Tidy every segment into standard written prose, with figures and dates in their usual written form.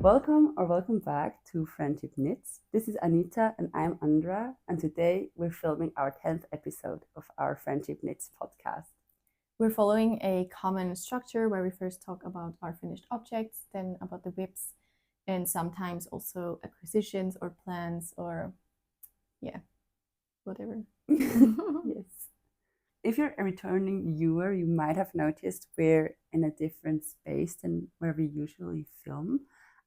Welcome back to Friendship Knits. This is Anita and I'm Andra, and today we're filming our 10th episode of our Friendship Knits podcast. We're following a common structure where we first talk about our finished objects, then about the whips, and sometimes also acquisitions or plans or whatever. Yes. If you're a returning viewer, you might have noticed we're in a different space than where we usually film.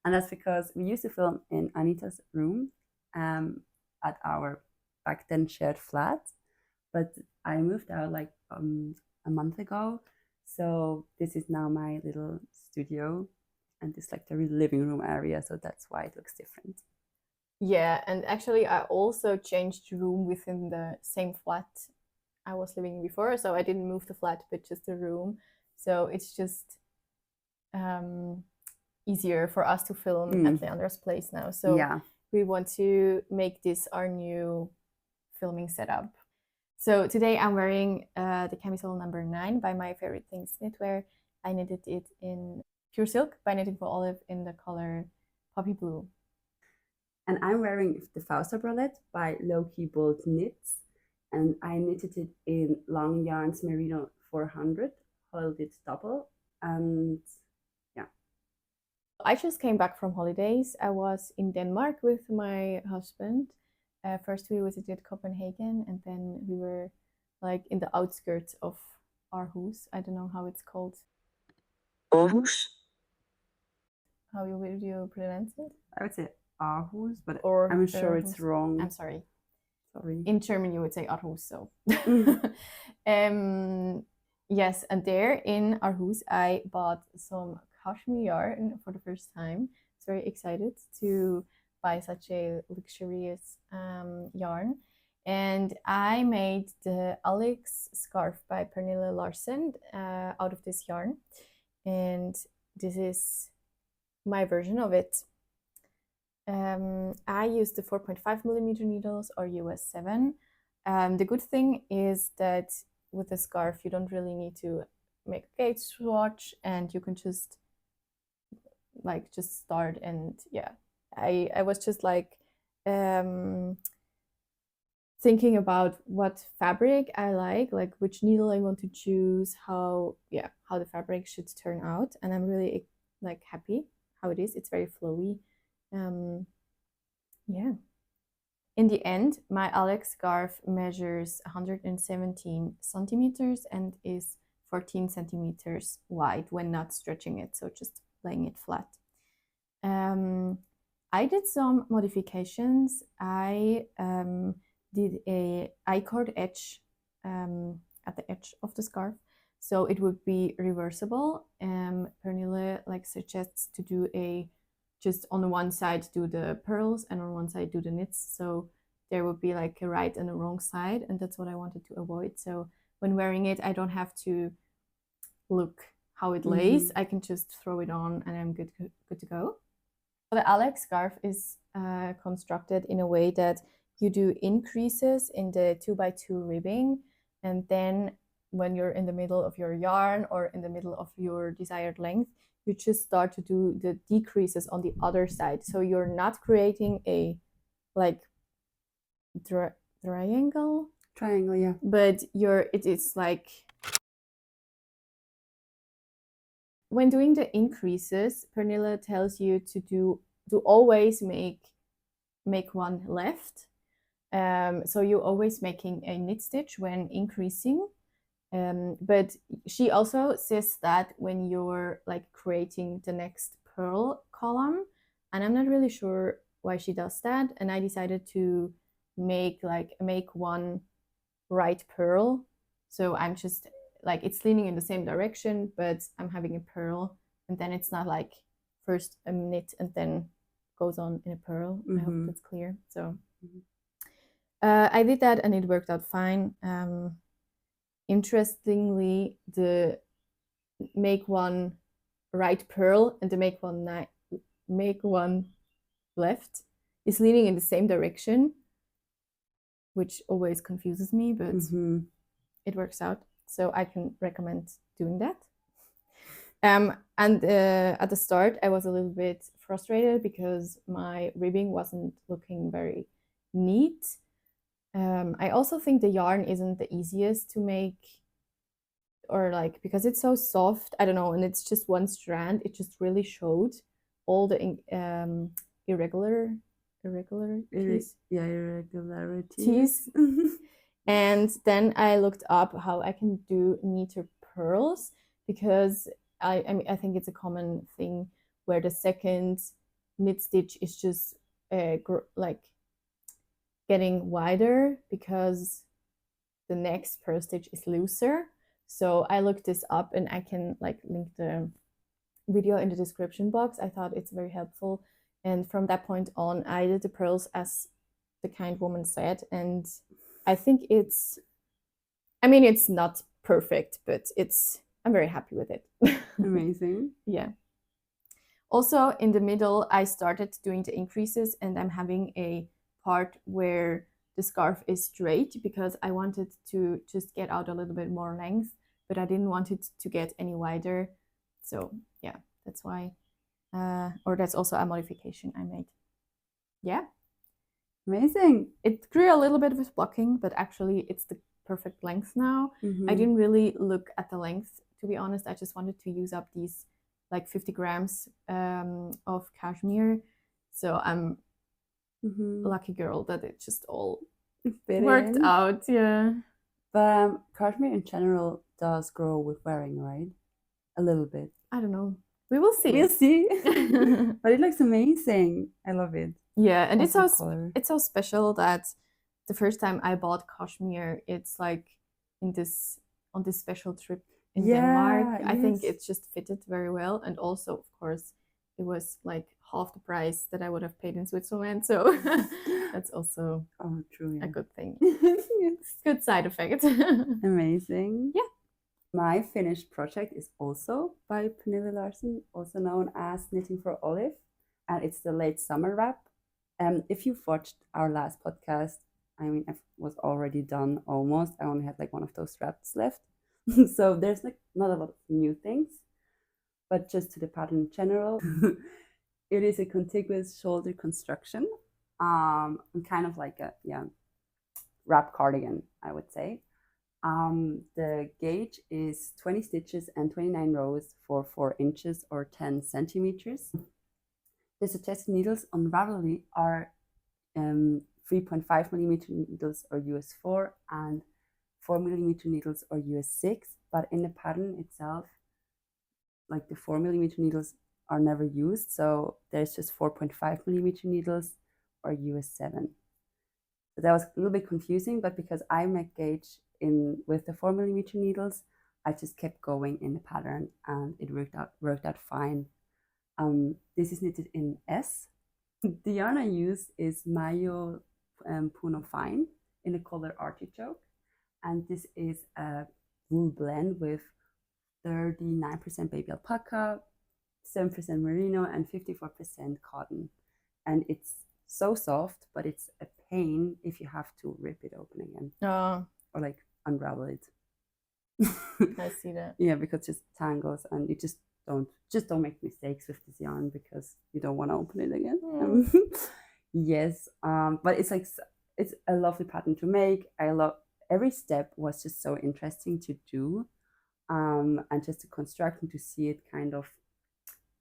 And that's because we used to film in Anita's room at our back then shared flat. But I moved out like a month ago. So this is now my little studio and it's like the living room area. So that's why it looks different. Yeah, and actually I also changed room within the same flat I was living in before. So I didn't move the flat, but just the room. So it's just easier for us to film at the Andra's place now. So Yeah. we want to make this our new filming setup. So today I'm wearing the Camisole number 9 by My Favorite Things Knitwear. I knitted it in pure silk by Knitting for Olive in the color Poppy Blue. And I'm wearing the Fausta bralette by Low-Key Bold Knits. And I knitted it in Long Yarns Merino 400, held it double. And yeah. I just came back from holidays. I was in Denmark with my husband. First we visited Copenhagen and then we were like in the outskirts of Aarhus. I don't know how it's called. Aarhus? How would you pronounce it? I would say Aarhus, but or I'm sure it's wrong. I'm sorry. Sorry. In German you would say Aarhus, so. Yes, and there in Aarhus I bought some cashmere yarn for the first time. I was very excited to buy such a luxurious yarn. And I made the Alex scarf by Pernille Larsen out of this yarn. And this is my version of it. I used the 4.5 millimeter needles or US 7. The good thing is that with the scarf you don't really need to make a gauge swatch and you can just start. And yeah, I was just like thinking about what fabric I like which needle I want to choose, how the fabric should turn out, and I'm really like happy how it is. It's very flowy. Yeah. In the end, my Alex scarf measures 117 centimeters and is 14 centimeters wide when not stretching it, so just laying it flat. I did some modifications. I did a I-cord edge at the edge of the scarf, so it would be reversible. Pernille suggests to do just on the one side do the purls and on one side do the knits, so there would be like a right and a wrong side, and that's what I wanted to avoid. So when wearing it I don't have to look how it lays. I can just throw it on and I'm good to go. So the Alex scarf is constructed in a way that you do increases in the 2x2 ribbing, and then when you're in the middle of your yarn or in the middle of your desired length, you just start to do the decreases on the other side. So you're not creating a triangle, yeah, but it is like when doing the increases, Pernille tells you to always make one left. So you're always making a knit stitch when increasing. But she also says that when you're like creating the next purl column, and I'm not really sure why she does that, and I decided to make one right purl. So I'm just like, it's leaning in the same direction, but I'm having a purl, and then it's not like first a knit and then goes on in a purl. I hope that's clear. So I did that and it worked out fine. Interestingly, the make one right purl and the make one left is leaning in the same direction, which always confuses me, but it works out. So I can recommend doing that. And at the start, I was a little bit frustrated because my ribbing wasn't looking very neat. I also think the yarn isn't the easiest to make, or like because it's so soft, I don't know, and it's just one strand, it just really showed all the irregularities. Irregularities. And then I looked up how I can do neater purls, because I mean, I think it's a common thing where the second knit stitch is just like getting wider because the next purl stitch is looser. So I looked this up, and I can like link the video in the description box. I thought it's very helpful, and from that point on I did the purls as the kind woman said, and I think it's not perfect, but I'm very happy with it. Amazing. Yeah. Also in the middle I started doing the increases, and I'm having a part where the scarf is straight because I wanted to just get out a little bit more length, but I didn't want it to get any wider. So yeah, that's why, or that's also a modification I made. Yeah. Amazing. It grew a little bit with blocking, but actually it's the perfect length now. I didn't really look at the length, to be honest. I just wanted to use up these like 50 grams of cashmere. So I'm a lucky girl that it just all worked out. Yeah. But cashmere in general does grow with wearing, right? A little bit. I don't know. We will see. We'll see. But it looks amazing. I love it. Yeah, and it's so special that the first time I bought cashmere, it's like on this special trip in Denmark. I think it just fitted very well, and also of course it was like half the price that I would have paid in Switzerland. So that's also a good thing. Yes. Good side effect. Amazing. Yeah. My finished project is also by Pernille Larsen, also known as Knitting for Olive, and it's the late summer wrap. If you've watched our last podcast, I mean, I was already done almost. I only had like one of those wraps left. So there's like not a lot of new things, but just to the pattern in general, it is a contiguous shoulder construction, kind of like a wrap cardigan, I would say. The gauge is 20 stitches and 29 rows for 4 inches or 10 centimeters. The suggested needles on Ravelry are 3.5 millimeter needles or US 4 and 4 millimeter needles or US 6, but in the pattern itself, like the 4 millimeter needles are never used, so there's just 4.5 millimeter needles or US 7. So that was a little bit confusing, but because I make gauge with the 4 millimeter needles, I just kept going in the pattern and it worked out fine. This is knitted in S. The yarn I use is Mayo Puno Fine in the color Artichoke, and this is a wool blend with 39% baby alpaca, 7% merino, and 54% cotton. And it's so soft, but it's a pain if you have to rip it open again. Or like unravel it. I see that. Yeah, because it just tangles, and you just don't make mistakes with this yarn because you don't want to open it again. Yes, but it's a lovely pattern to make. I love every step was just so interesting to do, and just to construct and to see it kind of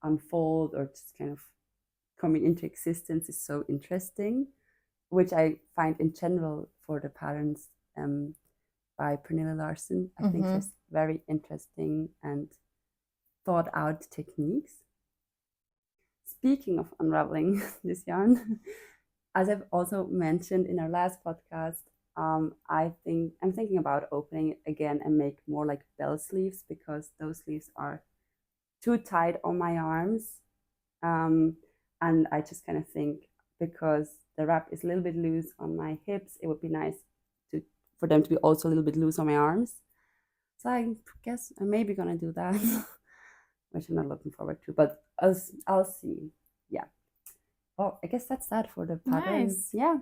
unfold or just kind of coming into existence is so interesting, which I find in general for the patterns by Pernille Larsen. I think just very interesting and thought out techniques. Speaking of unraveling this yarn, as I've also mentioned in our last podcast, I'm thinking about opening it again and make more like bell sleeves, because those sleeves are too tight on my arms. And I just kind of think, because the wrap is a little bit loose on my hips, it would be nice for them to be also a little bit loose on my arms. So I guess I'm maybe gonna do that, which I'm not looking forward to, but I'll see. Yeah. Oh, I guess that's that for the pattern. Nice. Yeah.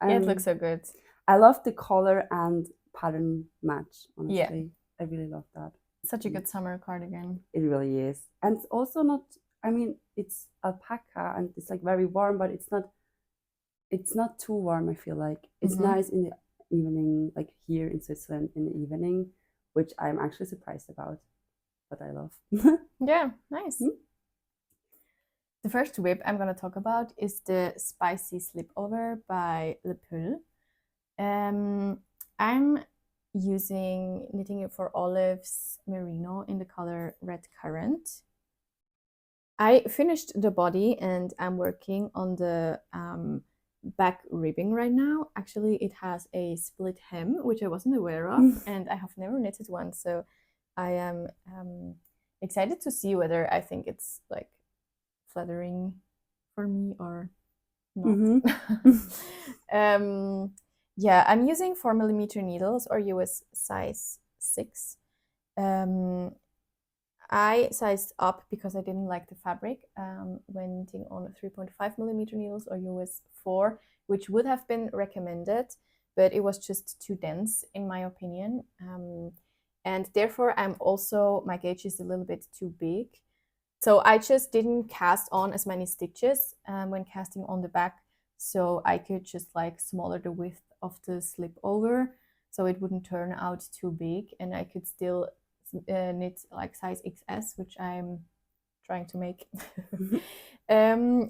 Yeah, it looks so good. I love the color and pattern match, honestly. Yeah. I really love that. Such a good summer cardigan. It really is. And it's also not, I mean, it's alpaca and it's like very warm, but it's not too warm. I feel like it's nice in the evening, like here in Switzerland in the evening, which I'm actually surprised about, but I love. Yeah, nice. The first whip I'm going to talk about is the Spicy Slipover by Le Pull. I'm using Knitting It for Olives Merino in the color Red Currant. I finished the body and I'm working on the back ribbing right now. Actually, it has a split hem, which I wasn't aware of, and I have never knitted one, so I am excited to see whether I think it's like flattering for me or not. Yeah, I'm using 4mm needles or US size 6. I sized up because I didn't like the fabric when knitting on 3.5mm needles or US 4, which would have been recommended, but it was just too dense in my opinion. And therefore my gauge is a little bit too big. So I just didn't cast on as many stitches when casting on the back, so I could just like smaller the width of the slip over so it wouldn't turn out too big, and I could still knit like size XS, which I'm trying to make.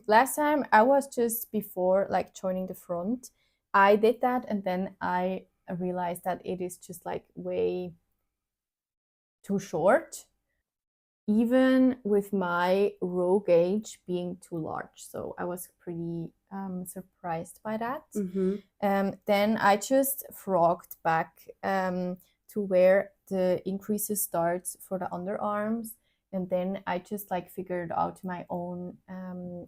Last time I was just before like joining the front, I did that and then I realized that it is just like way too short, even with my row gauge being too large. So I was pretty surprised by that. Then I just frogged back to where the increases starts for the underarms, and then I just like figured out my own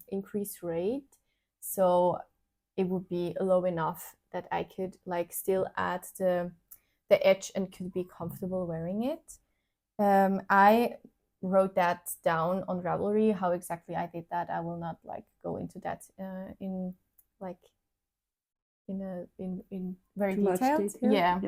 increase rate, so it would be low enough that I could like still add the edge and could be comfortable wearing it. I wrote that down on Ravelry, how exactly I did that. I will not like go into that in very detailed. Yeah.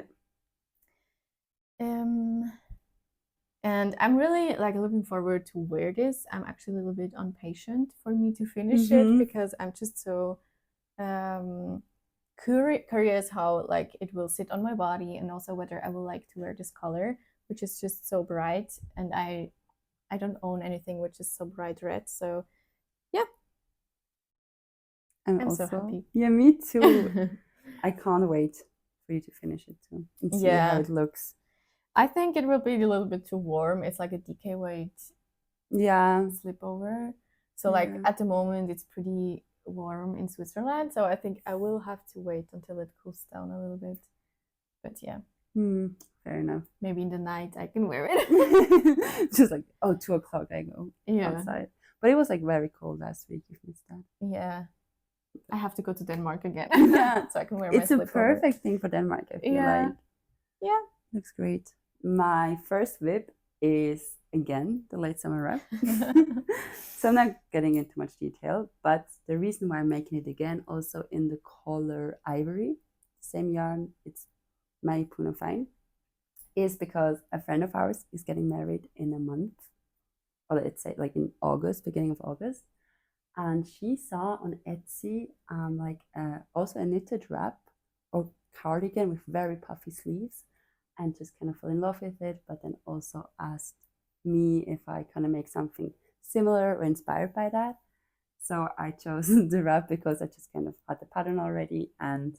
And I'm really like looking forward to wear this. I'm actually a little bit impatient for me to finish it because I'm just so curious how like it will sit on my body, and also whether I will like to wear this color, which is just so bright, and I don't own anything which is so bright red, so yeah. I'm also so happy. Yeah, me too. I can't wait for you to finish it too and see how it looks. I think it will be a little bit too warm. It's like a DK weight slipover. So like at the moment it's pretty warm in Switzerland, so I think I will have to wait until it cools down a little bit. But yeah. Fair enough. Maybe in the night I can wear it. Just like 2 o'clock I go outside. But it was like very cold last week. You've missed that. Yeah. I have to go to Denmark again. So I can wear my slip over. It's a perfect thing for Denmark, I feel like. Yeah. Looks great. My first whip is again the late summer wrap. So I'm not getting into much detail, but the reason why I'm making it again also in the color ivory, same yarn, it's my Puno Fine, is because a friend of ours is getting married in a month, or let's say like in August, beginning of August, and she saw on Etsy like also a knitted wrap or cardigan with very puffy sleeves, and just kind of fell in love with it, but then also asked me if I kind of make something similar or inspired by that. So I chose the wrap because I just kind of had the pattern already, and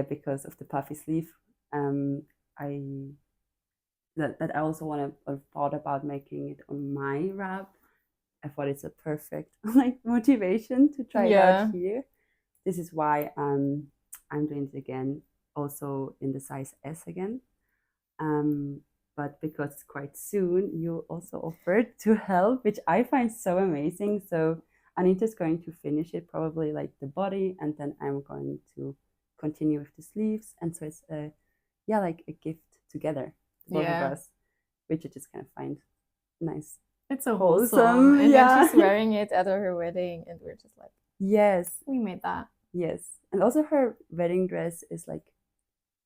because of the puffy sleeve, I also thought about making it on my wrap. I thought it's a perfect like motivation to try it out here. This is why I'm doing it again, also in the size S again. But because it's quite soon, you also offered to help, which I find so amazing. So Anita's going to finish it, probably like the body, and then I'm going to continue with the sleeves. And so it's like a gift together, both of us, which I just kind of find nice. It's so wholesome. And then she's wearing it at her wedding, and we're just like, yes, we made that. Yes. And also her wedding dress is like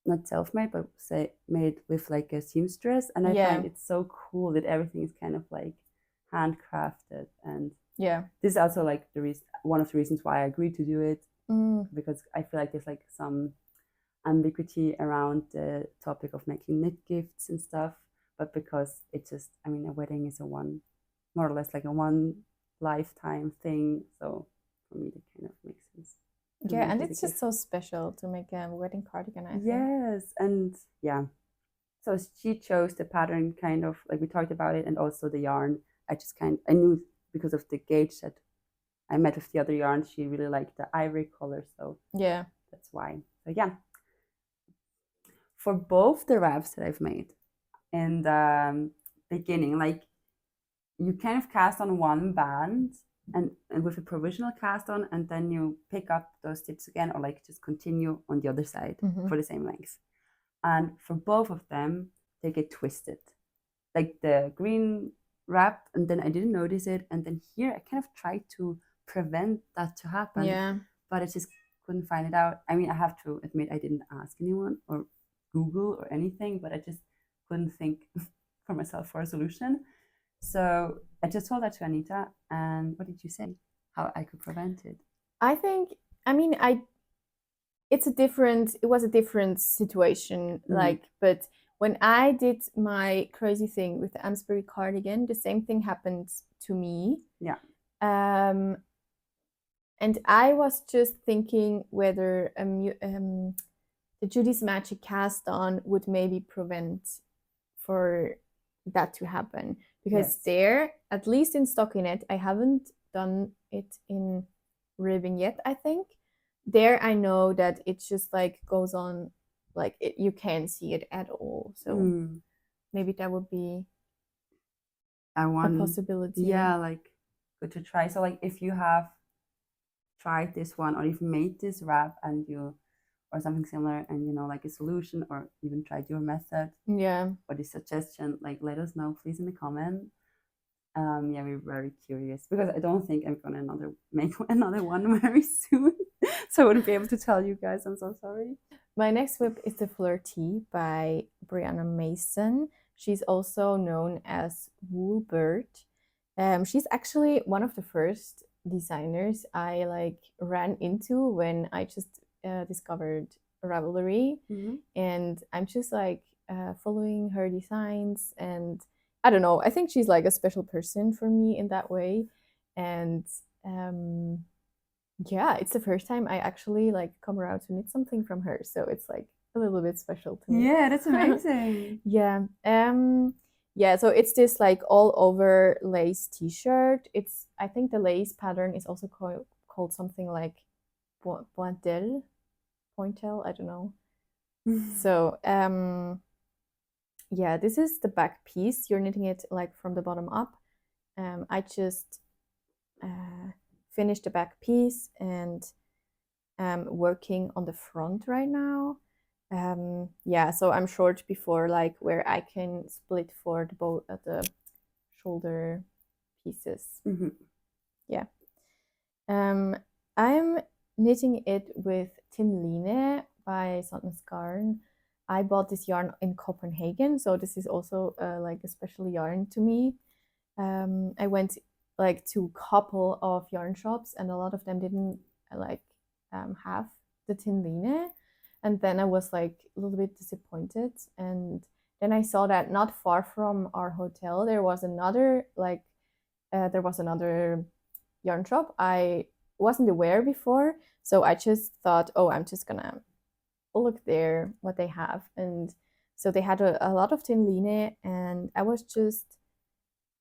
not self-made, but say made with like a seamstress, and I find it so cool that everything is kind of like handcrafted. And Yeah. this is also like one of the reasons why I agreed to do it, Mm. because I feel like there's like some ambiguity around the topic of making knit gifts and stuff, but because it's just, I mean, a wedding is more or less like a one lifetime thing, so for me that kind of makes sense. Yeah, and it's just so special to make a wedding cardigan, I think. Yes, and yeah, so she chose the pattern kind of like we talked about it, and also the yarn. I knew because of the gauge that I met with the other yarn, she really liked the ivory color, so yeah, that's why. So yeah, for both the wraps that I've made in the beginning, like you kind of cast on one band and with a provisional cast on, and then you pick up those stitches again, or like just continue on the other side for the same length. And for both of them, they get twisted, like the green wrap, and then I didn't notice it, and then here I kind of tried to prevent that to happen. Yeah. But I just couldn't find it out. I mean, I have to admit I didn't ask anyone or Google or anything, but I just couldn't think for myself for a solution. So I just told that to Anita, and what did you say? How I could prevent it? I think, I mean, it was a different situation, like, but when I did my crazy thing with the Amsbury cardigan, the same thing happened to me. Yeah. And I was just thinking whether the Judy's Magic cast on would maybe prevent for that to happen, because there, at least in stockinette, I haven't done it in ribbing yet. I think there I know that it just like goes on, like you can't see it at all. So maybe that would be a possibility. Yeah, like good to try. So like if you have tried this one, or you've made this wrap and you or something similar, and you know, like a solution, or even tried your method, or the suggestion, like let us know please in the comment. Yeah, we're very curious, because I don't think I'm gonna make another one very soon. So I wouldn't be able to tell you guys. I'm so sorry. My next whip is the Fleur Tee by Brianna Mason. She's also known as Woolbird. She's actually one of the first designers I like ran into when I just discovered Ravelry, and I'm just like following her designs, and I don't know, I think she's like a special person for me in that way. And yeah, it's the first time I actually like come around to knit something from her, so it's like a little bit special to me. Yeah, that's amazing. Yeah. Yeah, so it's this like all over lace t-shirt. I think the lace pattern is also called something like pointel, I don't know. So yeah, this is the back piece. You're knitting it like from the bottom up. I just finished the back piece and working on the front right now. Yeah, so I'm short before like where I can split for the both the shoulder pieces. Yeah. I'm knitting it with Tin Line by Sandnes Garn. I bought this yarn in Copenhagen, so this is also like a special yarn to me. I went like to a couple of yarn shops, and a lot of them didn't like have the Tin Line, and then I was like a little bit disappointed. And then I saw that not far from our hotel there was another yarn shop I wasn't aware before, so I just thought, oh, I'm just gonna look there what they have. And so they had a lot of Tin Line, and I was just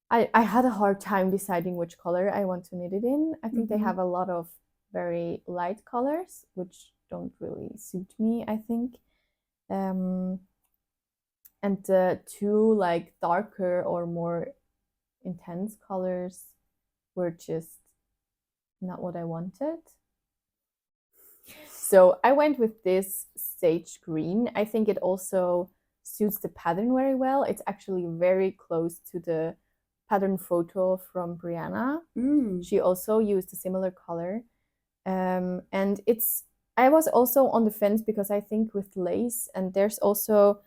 I had a hard time deciding which color I want to knit it in. I think they have a lot of very light colors which don't really suit me, I think. And the two like darker or more intense colors were just not what I wanted. So I went with this sage green. I think it also suits the pattern very well. It's actually very close to the pattern photo from Brianna. She also used a similar color. And I was also on the fence because I think with lace, and there's also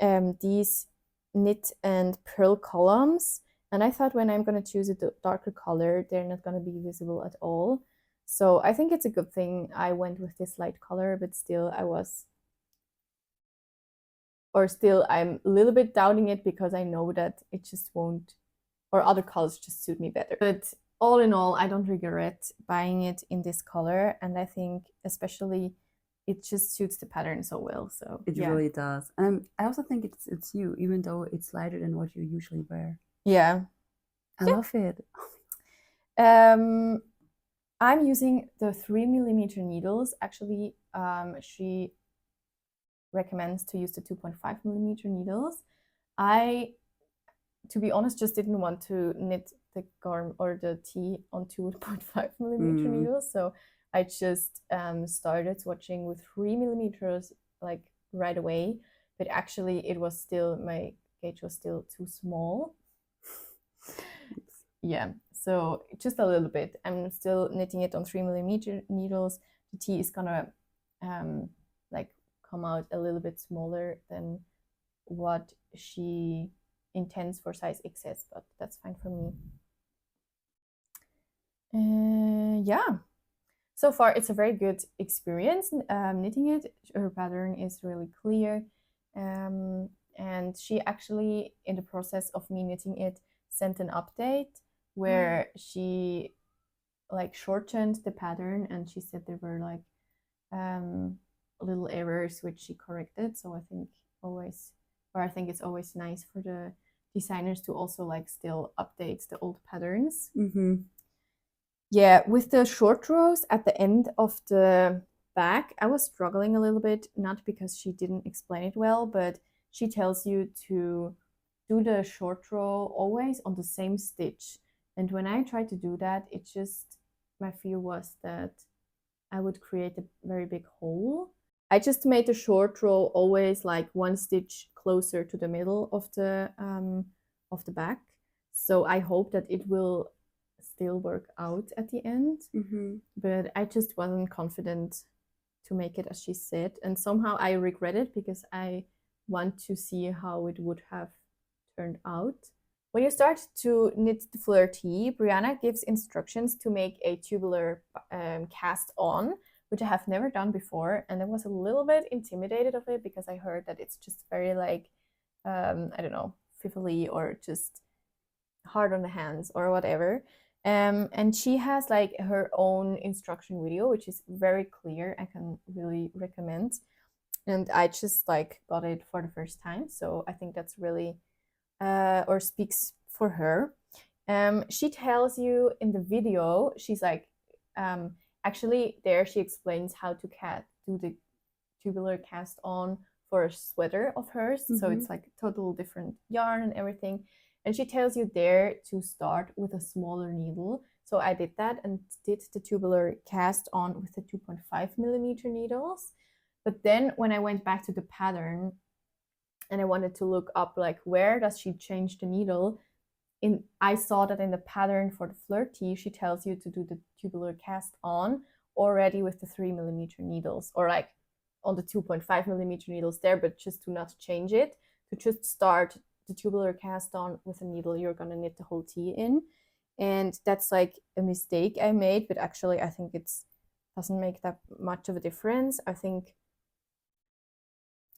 these knit and purl columns, And I thought when I'm going to choose a darker color, they're not going to be visible at all. So I think it's a good thing I went with this light color, but still I'm a little bit doubting it because I know that it just won't, or other colors just suit me better. But all in all, I don't regret buying it in this color, and I think especially it just suits the pattern so well. So it really does. And I also think it's you, even though it's lighter than what you usually wear. Yeah, I love it. I'm using the 3mm needles. Actually, she recommends to use the 2.5mm needles. I, to be honest, just didn't want to knit the garm or the tee on 2.5mm needles, so I just started swatching with 3mm like right away. But actually, it was still, my gauge was still too small. Yeah, so just a little bit. I'm still knitting it on 3mm needles. The tee is gonna like come out a little bit smaller than what she intends for size XS, but that's fine for me. Yeah, so far it's a very good experience knitting it. Her pattern is really clear, and she actually, in the process of me knitting it, sent an update where she like shortened the pattern, and she said there were like little errors which she corrected. So I think it's always nice for the designers to also like still update the old patterns. Yeah, with the short rows at the end of the back, I was struggling a little bit, not because she didn't explain it well, but she tells you to do the short row always on the same stitch. And when I tried to do that, my fear was that I would create a very big hole. I just made the short row always like one stitch closer to the middle of the back. So I hope that it will still work out at the end. But I just wasn't confident to make it as she said. And somehow I regret it because I want to see how it would have turned out. When you start to knit the Fleur Tee, Brianna gives instructions to make a tubular cast on, which I have never done before, and I was a little bit intimidated of it because I heard that it's just very like, I don't know, fiddly or just hard on the hands or whatever. And she has like her own instruction video, which is very clear. I can really recommend. And I just like got it for the first time, so I think that's really or speaks for her. She tells you in the video, she's like, actually there she explains how to do the tubular cast on for a sweater of hers. So it's like total different yarn and everything. And she tells you there to start with a smaller needle. So I did that and did the tubular cast on with the 2.5mm needles. But then when I went back to the pattern and I wanted to look up like where does she change the needle, I saw that in the pattern for the Fleur Tee, she tells you to do the tubular cast on already with the 3mm needles, or like on the 2.5mm needles there, but just to not change it, to just start the tubular cast on with a needle you're gonna knit the whole tee in. And that's like a mistake I made, but actually I think it doesn't make that much of a difference. I think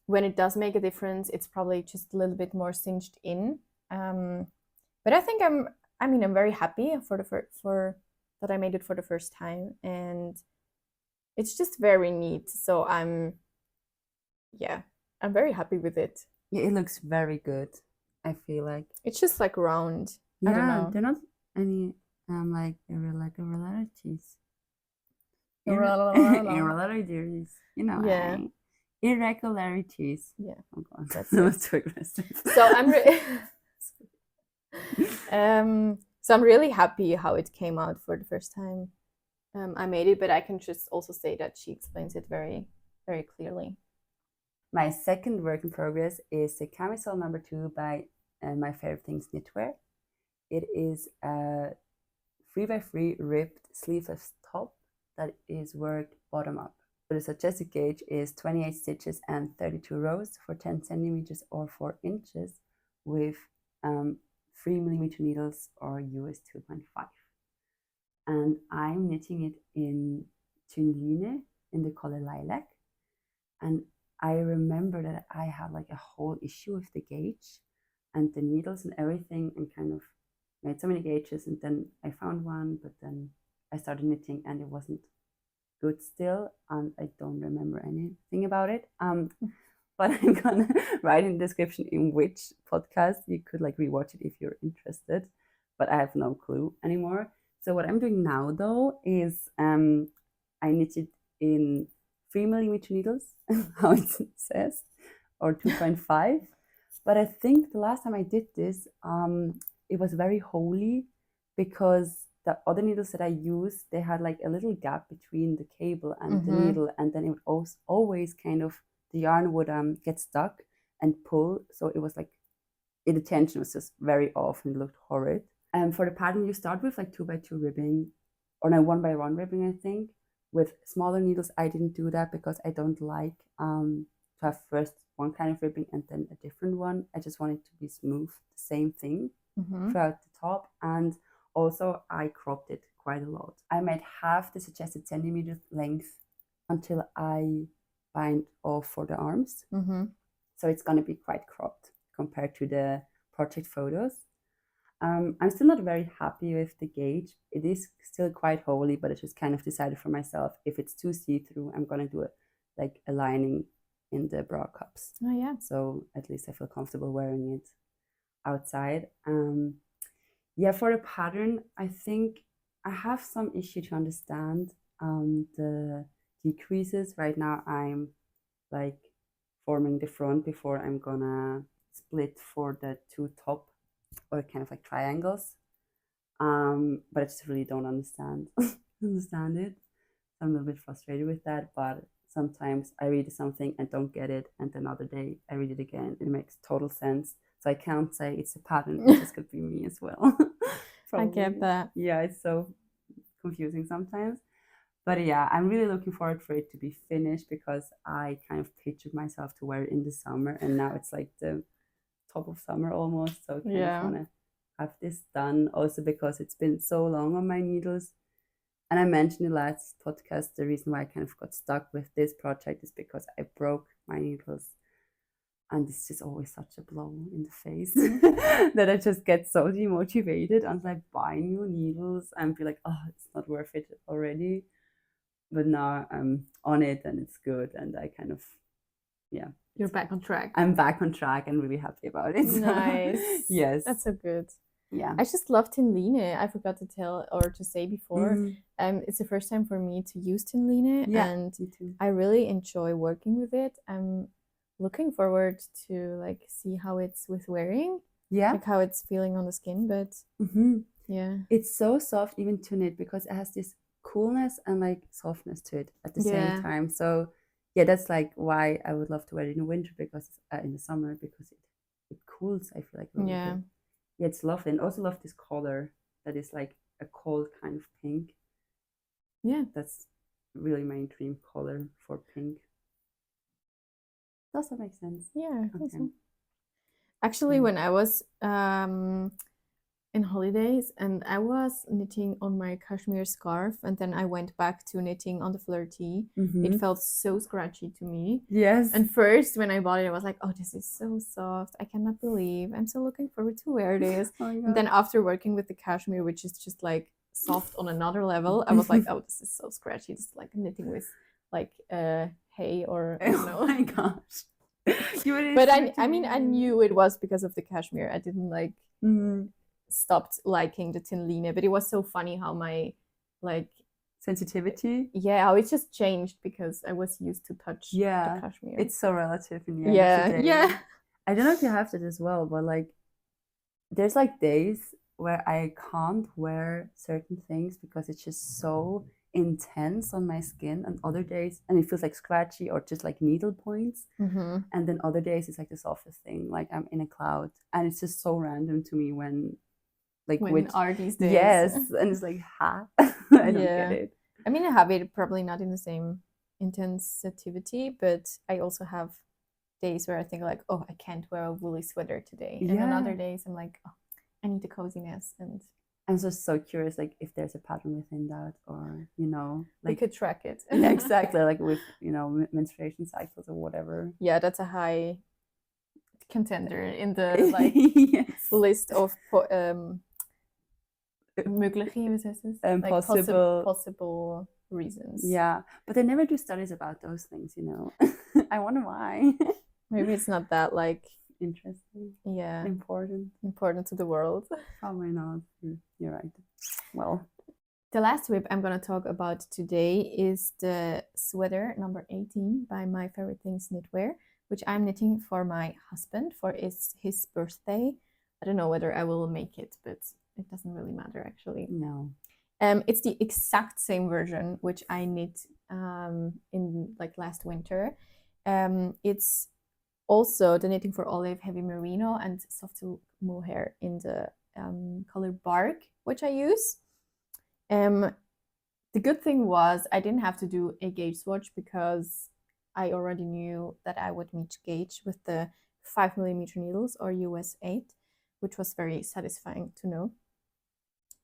when it does make a difference, it's probably just a little bit more cinched in. But I think I'm very happy for that I made it for the first time, and it's just very neat. So I'm very happy with it. Yeah, it looks very good. I feel like it's just like round. Yeah, I don't know. They're not any like irregularities. Irregularities, you know. Yeah. Irregularities. Yeah. Oh God, That's that was too aggressive. So I'm really happy how it came out for the first time. I made it, but I can just also say that she explains it very, very clearly. My second work in progress is the Camisole No. 2 by My Favorite Things Knitwear. It is a 3x3 ribbed sleeveless top that is worked bottom up. So the suggested gauge is 28 stitches and 32 rows for 10 centimeters or 4 inches with 3mm needles or US 2.5. And I'm knitting it in Tunline in the color lilac. And I remember that I had like a whole issue with the gauge and the needles and everything, and kind of made so many gauges, and then I found one, but then I started knitting and it wasn't good still, and I don't remember anything about it. But I'm gonna write in the description in which podcast you could like rewatch it if you're interested, but I have no clue anymore. So what I'm doing now though is I knitted in 3mm needles, how it says, or 2.5. But I think the last time I did this, it was very holy, because the other needles that I used, they had like a little gap between the cable and the needle, and then it would always kind of, the yarn would get stuck and pull. So it was like, the tension was just very off and it looked horrid. And for the pattern, you start with like 2x2 ribbing, or no, 1x1 ribbing, I think. With smaller needles, I didn't do that because I don't like to have first one kind of ribbing and then a different one. I just want it to be smooth, the same thing throughout the top. And also I cropped it quite a lot. I made half the suggested centimeter length until I bind off for the arms. So it's going to be quite cropped compared to the project photos. I'm still not very happy with the gauge. It is still quite holy, but I just kind of decided for myself, if it's too see-through, I'm going to do it like a lining in the bra cups. Oh yeah. So at least I feel comfortable wearing it outside. Yeah, for the pattern, I think I have some issue to understand the decreases. Right now I'm like forming the front before I'm gonna split for the two top, or kind of like triangles. But I just really don't understand it. I'm a little bit frustrated with that, but sometimes I read something and don't get it, and another day I read it again. It makes total sense. So I can't say it's a pattern, it just could be me as well. I get that. Yeah, it's so confusing sometimes. But yeah, I'm really looking forward for it to be finished, because I kind of pictured myself to wear it in the summer, and now it's like the top of summer almost. So I kind of want to have this done, also because it's been so long on my needles. And I mentioned in the last podcast, the reason why I kind of got stuck with this project is because I broke my needles. And it's just always such a blow in the face that I just get so demotivated until I buy new needles and be like, oh, it's not worth it already. But now I'm on it and it's good, and I kind of, yeah. You're back on track. I'm back on track and really happy about it. Nice. Yes. That's so good. Yeah. I just love Tunline. I forgot to tell or to say before. It's the first time for me to use Tunline, and me too. I really enjoy working with it. I'm looking forward to like see how it's with wearing. Yeah. Like how it's feeling on the skin, but yeah. It's so soft even to knit, because it has this coolness and like softness to it at the same time. So yeah, that's like why I would love to wear it in the winter, because in the summer, because it cools, I feel like, a little bit. Yeah, it's lovely. And also love this color that is like a cold kind of pink. Yeah, that's really my dream color for pink. Does that make sense? Yeah, I think so. Actually, when I was in holidays and I was knitting on my cashmere scarf, and then I went back to knitting on the Fleur Tee. It felt so scratchy to me. Yes. And first when I bought it, I was like, oh, this is so soft. I cannot believe. I'm so looking forward to wear this. And then after working with the cashmere, which is just like soft on another level, I was like, oh, this is so scratchy. It's like knitting with like hay or I don't know. Oh my gosh. But I mean, I knew it was because of the cashmere. I didn't like stopped liking the Tunline, but it was so funny how my like sensitivity, how it just changed because I was used to touch the cashmere. It's so relative in the end of the day. I don't know if you have that as well, but like there's like days where I can't wear certain things because it's just so intense on my skin, and other days and it feels like scratchy or just like needle points, and then other days it's like the softest thing, like I'm in a cloud, and it's just so random to me when are these days. Yes. And it's like I don't get it. I mean, I have it probably not in the same intensity, but I also have days where I think like, oh, I can't wear a woolly sweater today, and then other days I'm like, oh, Anita coziness, and I'm just so curious, like if there's a pattern within that, or we like could track it. yeah, exactly, like with menstruation cycles or whatever. Yeah, that's a high contender in the like yes. list of mögliche, wie heißt es? Like possible reasons. Yeah, but they never do studies about those things, I wonder why. Maybe it's not that like interesting. Yeah. Important to the world. Probably not. You're right. Well, the last whip I'm going to talk about today is the sweater number 18 by My Favorite Things Knitwear, which I'm knitting for my husband for his birthday. I don't know whether I will make it, but it doesn't really matter actually. No. It's the exact same version which I knit in like last winter. It's also the knitting for olive, heavy merino, and soft silk mohair in the color bark, which I use. The good thing was I didn't have to do a gauge swatch because I already knew that I would meet gauge with the 5mm needles or US 8, which was very satisfying to know.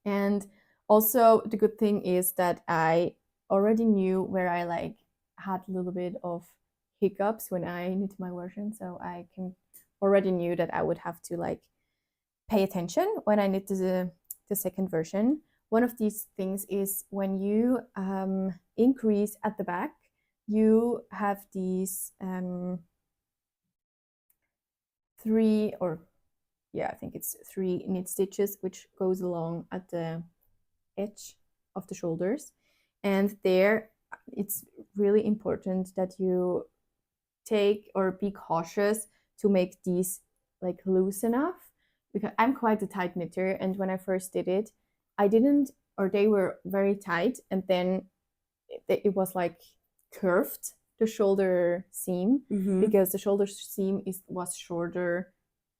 And also the good thing is that I already knew where I like had a little bit of hiccups when I knit my version, so I already knew that I would have to like pay attention when I knit the second version. One of these things is when you increase at the back, you have these three knit stitches which goes along at the edge of the shoulders, and there it's really important that you take or be cautious to make these like loose enough, because I'm quite a tight knitter, and when I first did it I didn't, or they were very tight, and then it was like curved, the shoulder seam, because the shoulder seam was shorter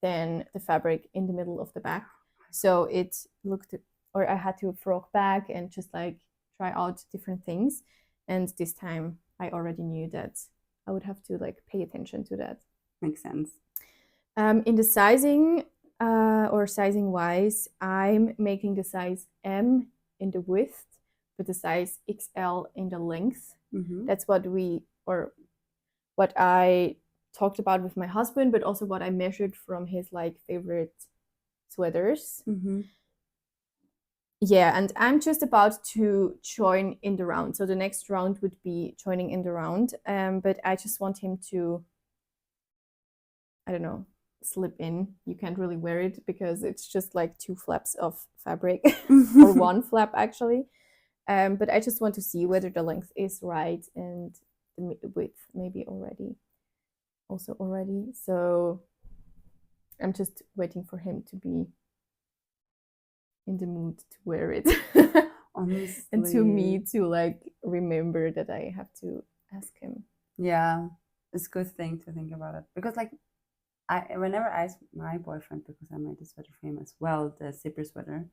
than the fabric in the middle of the back, so it looked, or I had to frog back and just like try out different things, and this time I already knew that I would have to like pay attention to that. Makes sense. In the sizing or sizing wise, I'm making the size M in the width, but the size XL in the length. That's what I talked about with my husband, but also what I measured from his like favorite sweaters. Yeah, and I'm just about to join in the round. So the next round would be joining in the round. But I just want him to, I don't know, slip in. You can't really wear it because it's just like 2 flaps of fabric or 1 flap actually. But I just want to see whether the length is right and the width maybe already. So I'm just waiting for him to be in the mood to wear it. Honestly. And to me to like remember that I have to ask him. Yeah, it's a good thing to think about it, because like whenever I ask my boyfriend, because I made a sweater for him as well, the zipper sweater,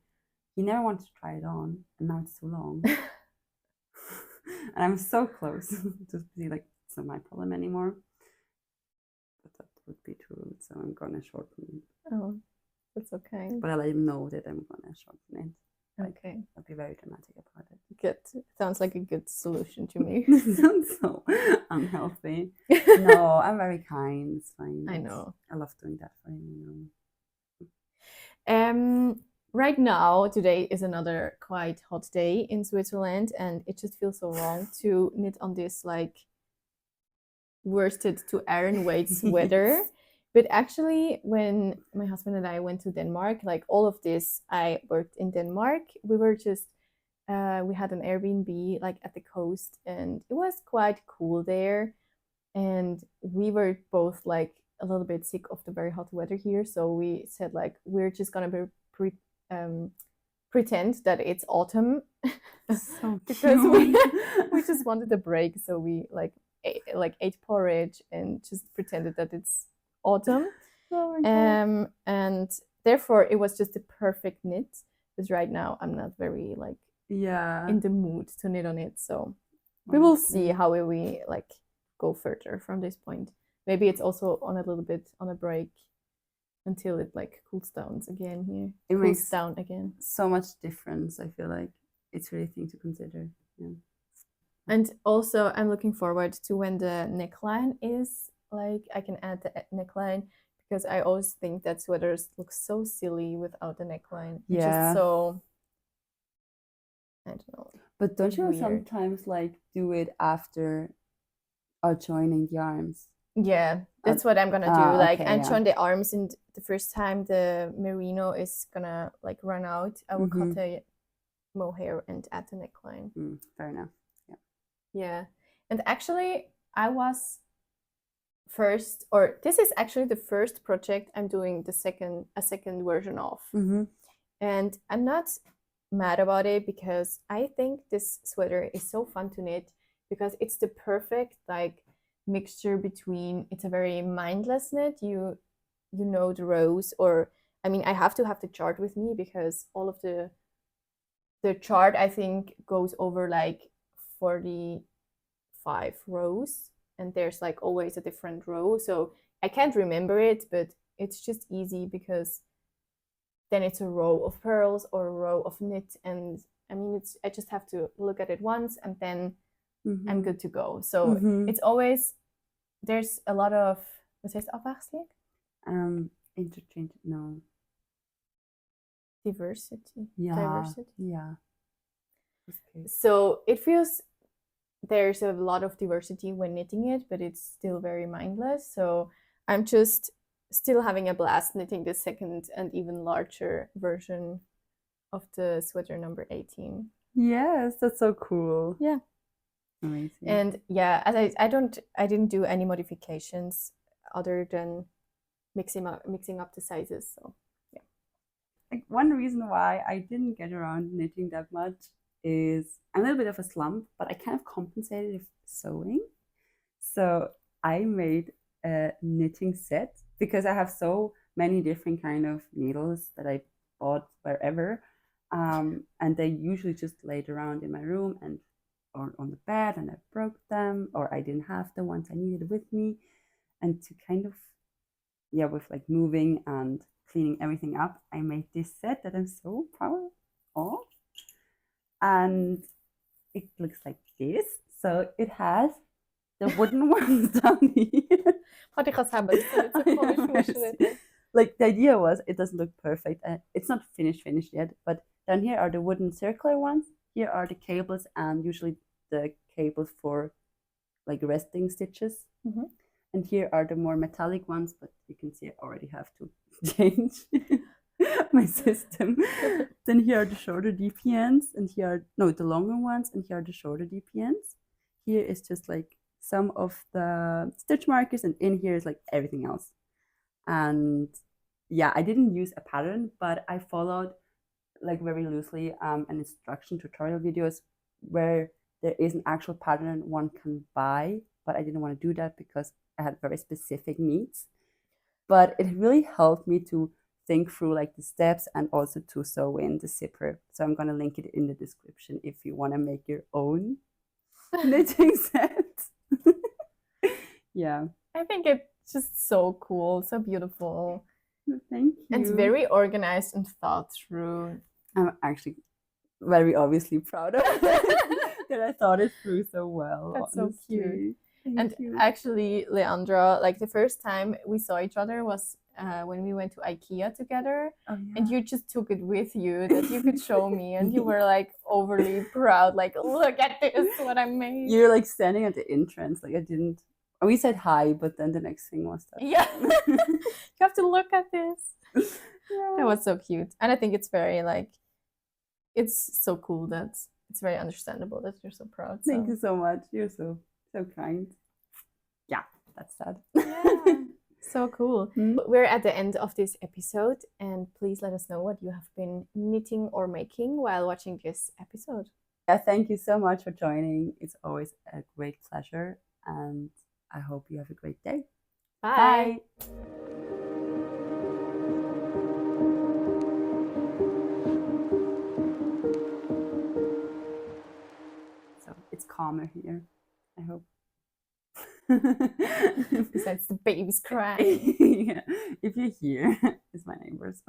he never wanted to try it on, and now it's too long. And I'm so close to see like it's not my problem anymore, but that would be too rude, so I'm gonna shorten it. Oh, that's okay. But I let him know that I'm gonna shorten it. Okay. I'll be very dramatic about it. Good. Sounds like a good solution to me. Sounds so unhealthy. No, I'm very kind. It's fine. I know. I love doing that for him, Right now, today is another quite hot day in Switzerland, and it just feels so wrong to knit on this like worsted to iron weight sweater. But actually, when my husband and I went to Denmark, like all of this, I worked in Denmark. We were just, we had an Airbnb like at the coast, and it was quite cool there. And we were both like a little bit sick of the very hot weather here. So we said like, we're just gonna be pretend that it's autumn. So because we just wanted a break. So we ate porridge and just pretended that it's autumn. And therefore it was just a perfect knit, but right now I'm not very like in the mood to knit on it, so we will see how we like go further from this point. Maybe it's also on a little bit on a break until it like cools down again here. It Cools makes down again. so much difference. I feel like it's really a thing to consider. Yeah. And also, I'm looking forward to when the neckline is like I can add the neckline, because I always think that sweaters look so silly without the neckline. It's Yeah. just so, I don't know. But don't you Weird. sometimes like do it after joining the arms? Yeah, that's what I'm gonna do. Like, okay, and yeah. join the arms, and the first time the merino is gonna like run out, I will cut the mohair and add the neckline. Fair enough. Yeah. Yeah, and actually, I was first, or this is actually the first project I'm doing a second version of, and I'm not mad about it, because I think this sweater is so fun to knit, because it's the perfect like mixture between, it's a very mindless knit, you know the rows, or I mean I have to have the chart with me, because all of the chart I think goes over like 45 rows, and there's like always a different row, so I can't remember it, but it's just easy, because then it's a row of purls or a row of knit, and I mean I just have to look at it once, and then I'm good to go. So it's always, there's a lot of, wat heißt afwechseling? Interchange, no. Diversity. Yeah. Diversity. Yeah. Okay. So it feels there's a lot of diversity when knitting it, but it's still very mindless. So I'm just still having a blast knitting the second and even larger version of the sweater number 18. Yes, that's so cool. Yeah. Amazing. And yeah, as I didn't do any modifications other than mixing up the sizes. So yeah. Like one reason why I didn't get around knitting that much is I'm a little bit of a slump, but I kind of compensated with sewing. So I made a knitting set, because I have so many different kind of needles that I bought wherever, and they usually just laid around in my room and or on the bed, and I broke them, or I didn't have the ones I needed with me. And to kind of, yeah, with like moving and cleaning everything up, I made this set that I'm so proud of. And it looks like this. So it has the wooden ones down here. Like the idea was, it doesn't look perfect. It's not finished yet, but down here are the wooden circular ones. Here are the cables, and usually the cables for like resting stitches. And here are the more metallic ones, but you can see I already have to change my system. Then here are the shorter DPNs, and here are the longer ones, and here are the shorter DPNs. Here is just like some of the stitch markers, and in here is like everything else. And yeah, I didn't use a pattern, but I followed like very loosely an instruction tutorial videos where there is an actual pattern one can buy, but I didn't want to do that because I had very specific needs. But it really helped me to think through like the steps, and also to sew in the zipper. So I'm gonna link it in the description if you want to make your own knitting set. Yeah, I think it's just so cool, so beautiful. Thank you. And it's very organized and thought through. I'm actually very obviously proud of it, that I thought it through so well. That's honestly. so cute. Thank you. Actually, Leandra, like the first time we saw each other was when we went to IKEA together, and you just took it with you that you could show me, and you were like overly proud, like, look at this, what I made. You're like standing at the entrance, like I didn't. We said hi, but then the next thing was that. Yeah, you have to look at this. Yeah. That was so cute, and I think it's very like, it's so cool that it's very understandable that you're so proud. Thank you so much. You're so kind. Yeah, that's that. Yeah. So cool. We're at the end of this episode, and please let us know what you have been knitting or making while watching this episode. Yeah, thank you so much for joining. It's always a great pleasure, and I hope you have a great day. Bye. Bye. So it's calmer here, I hope. Besides the babies crying. Yeah. If you hear, it's my neighbors.